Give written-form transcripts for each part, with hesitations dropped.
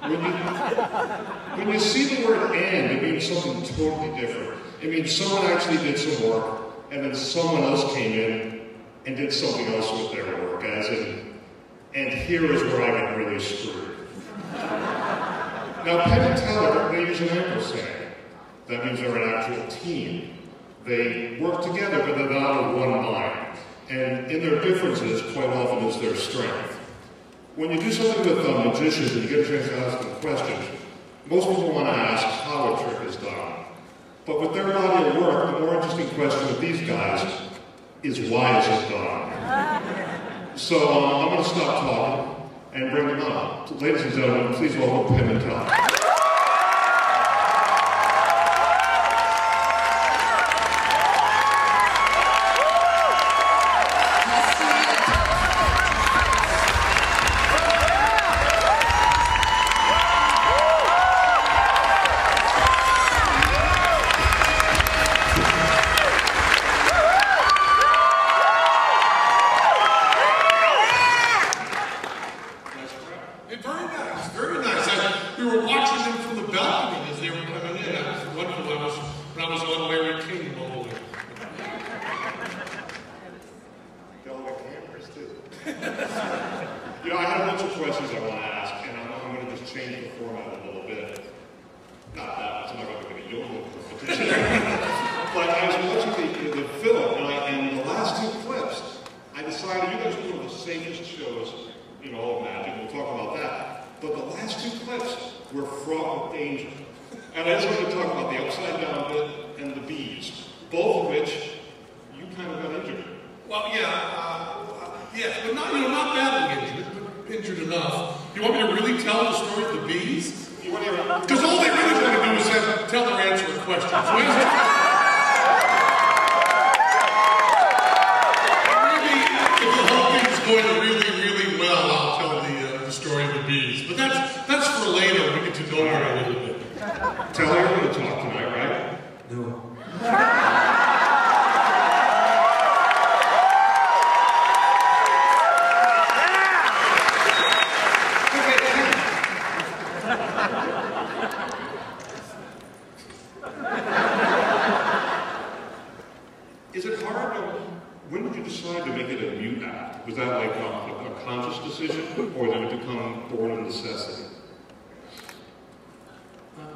When you see the word "and," it means something totally different. It means someone actually did some work, and then someone else came in and did something else with their work, as in, and here is where I get really screwed. Now, Penn and Teller, they use an ampersand. That means they're an actual team. They work together, but they're not of one mind. And in their differences, quite often, is their strength. When you do something with magicians and you get a chance to ask them questions, most people want to ask how a trick is done. But with their body of work, the more interesting question with these guys is why is it done? So I'm going to stop talking and bring them up. Ladies and gentlemen, please welcome Penn and Teller.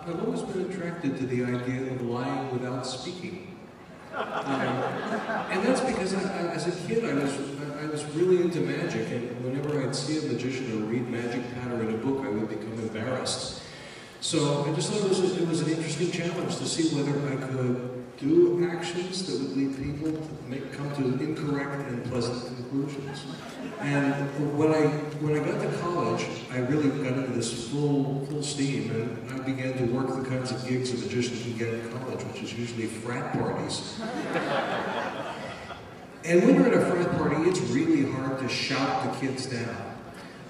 I've always been attracted to the idea of lying without speaking. And that's because as a kid I was really into magic, and whenever I'd see a magician or read magic patter in a book, I would become embarrassed. So I just thought it was an interesting challenge to see whether I could do actions that would lead people to come to incorrect and pleasant conclusions. And when I got to college, I really got into this full steam, and I began to work the kinds of gigs a magician can get in college, which is usually frat parties. And when you're at a frat party, it's really hard to shout the kids down.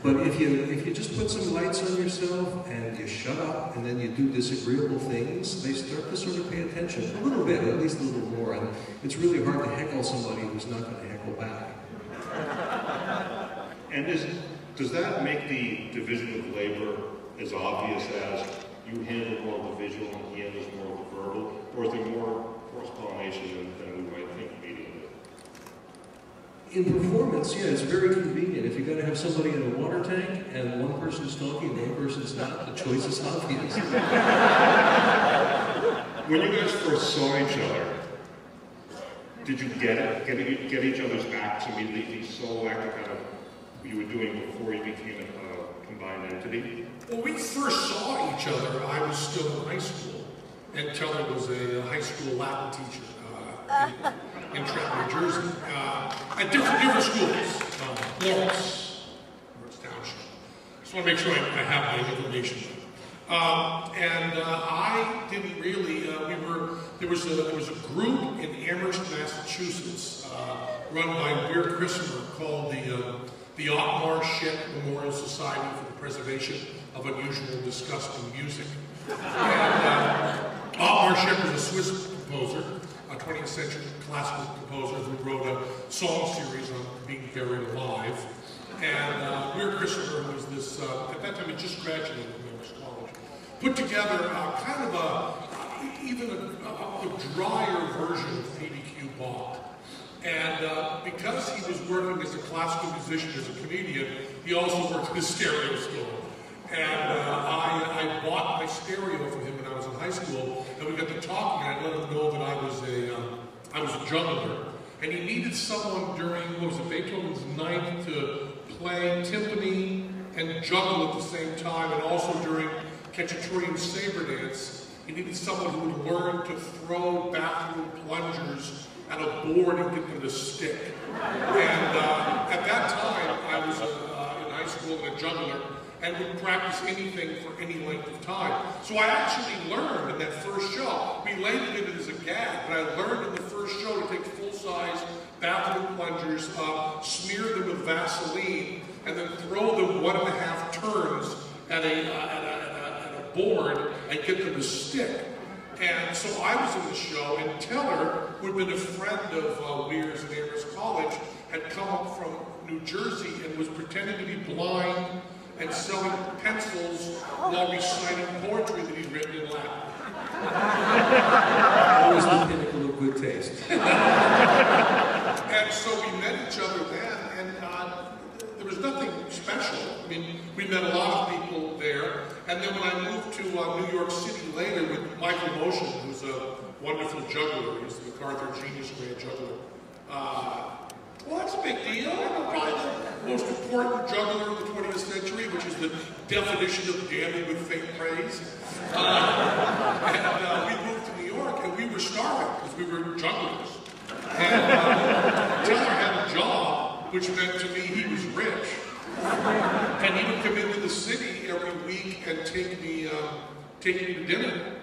But if you just put some lights on yourself and you shut up and then you do disagreeable things, they start to sort of pay attention a little bit, at least a little more. And it's really hard to heckle somebody who's not going to heckle back. And does that make the division of labor as obvious as you handle more of the visual and he handles more of the verbal, or is there more cross-pollination than we might think immediately? In performance, yeah, it's very convenient. If you're going to have somebody in a water tank and one person's talking and one person's not, the choice is obvious. When you guys first saw each other, did you get each other's backs immediately? So active kind of you were doing before you became a combined entity? Well, we first saw each other. I was still in high school, and Teller was a high school Latin teacher in Trenton, New Jersey, at different schools, Lawrence Township. Just want to make sure I have my information. I didn't really. There was a group in Amherst, Massachusetts, run by Weir Christopher called the Otmar Ship Memorial Society for the Preservation of Unusual and Disgusting Music. And Otmar Ship was a Swiss composer, a 20th century classical composer who wrote a song series on being buried alive. And Weir Christopher was this, at that time he just graduated from Amherst. put together kind of even a drier version of PBQ Bach. And because he was working as a classical musician, as a comedian, he also worked in a stereo store. And I bought my stereo from him when I was in high school, and we got to talking, and I let him know that I was a juggler. And he needed someone during, what was it, Beethoven's Ninth to play timpani and juggle at the same time, and also during Cacciatorian saber dance. He needed someone who would learn to throw bathroom plungers at a board and get them to stick. And at that time, I was in high school and a juggler, and would practice anything for any length of time. So I actually learned in that first show. We later did it as a gag, but I learned in the first show to take full-size bathroom plungers, smear them with Vaseline, and then throw them 1.5 turns at a board and get them to stick. And so I was in the show, and Teller, who had been a friend of Weir's at Amherst College, had come up from New Jersey and was pretending to be blind and selling pencils while reciting poetry that he'd written in Latin. Always the pinnacle of good taste. And so we met each other then, and there was nothing special. I mean, we met a lot of people there. And then when I moved to New York City later with Michael Motion, who's a wonderful juggler, he's the MacArthur Genius Grant juggler. Well, that's a big deal. I'm probably the most important juggler of the 20th century, which is the definition of damning with faint praise. And we moved to New York, and we were starving because we were jugglers. And Teller had a job, which meant to me he was rich. And he would come into the city every week and take me to dinner.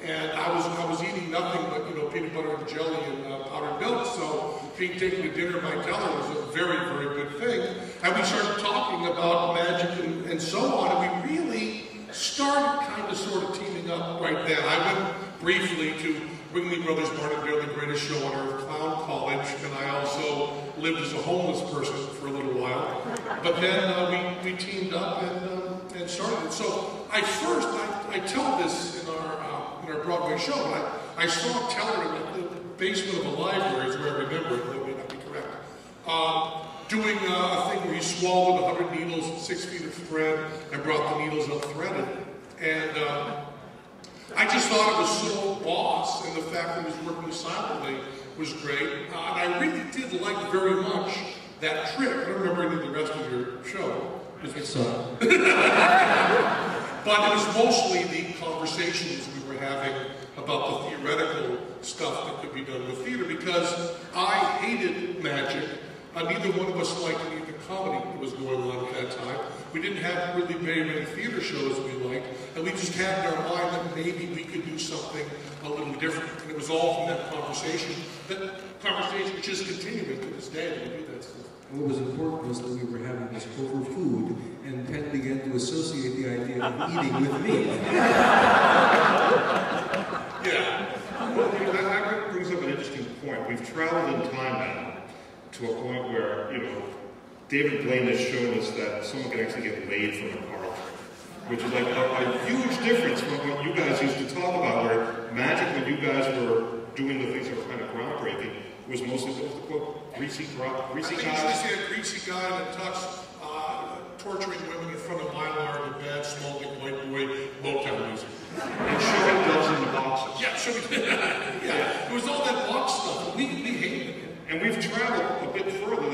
And I was eating nothing but, peanut butter and jelly and powdered milk. So being taken to dinner by Teller was a very, very good thing. And we started talking about magic and so on. And we really started kind of sort of teaming up right then. I went briefly to Ringling Brothers Martindale, the greatest show on earth, Clown College, and I also lived as a homeless person for a little while. But then we teamed up and started it. So I tell this in our Broadway show, but I saw Teller in the basement of a library, is where I remember it, that may not be correct, doing a thing where he swallowed 100 needles, 6 feet of thread, and brought the needles up threaded. And I just thought it was so boss, and the fact that he was working silently was great. And I really did like very much that trick. I don't remember any of the rest of your show. But it was mostly the conversations we were having about the theoretical stuff that could be done with theater, because I hated magic. Neither one of us liked any of the comedy that was going on at that time. We didn't have really very many theater shows we liked, and we just had in our mind that maybe we could do something a little different. And it was all from that conversation. That conversation is just continuing to this day that we do that stuff. What was important was that we were having this over food, and Penn began to associate the idea of eating with me. Yeah. Well, that brings up an interesting point. We've traveled in time now to a point where, David Blaine has shown us that someone can actually get laid from a car trick, which is like a huge difference from what you guys used to talk about, where magic, when you guys were doing the things that were kind of groundbreaking, was mostly, what was the quote? Greasy guy? I think you say a greasy guy in a tux, torturing women in front of Mylar with bad, small, big white boy, Motown music. And showing doves in the boxes. Yeah, yeah. It was all that box stuff. We hated it. And we've traveled a bit further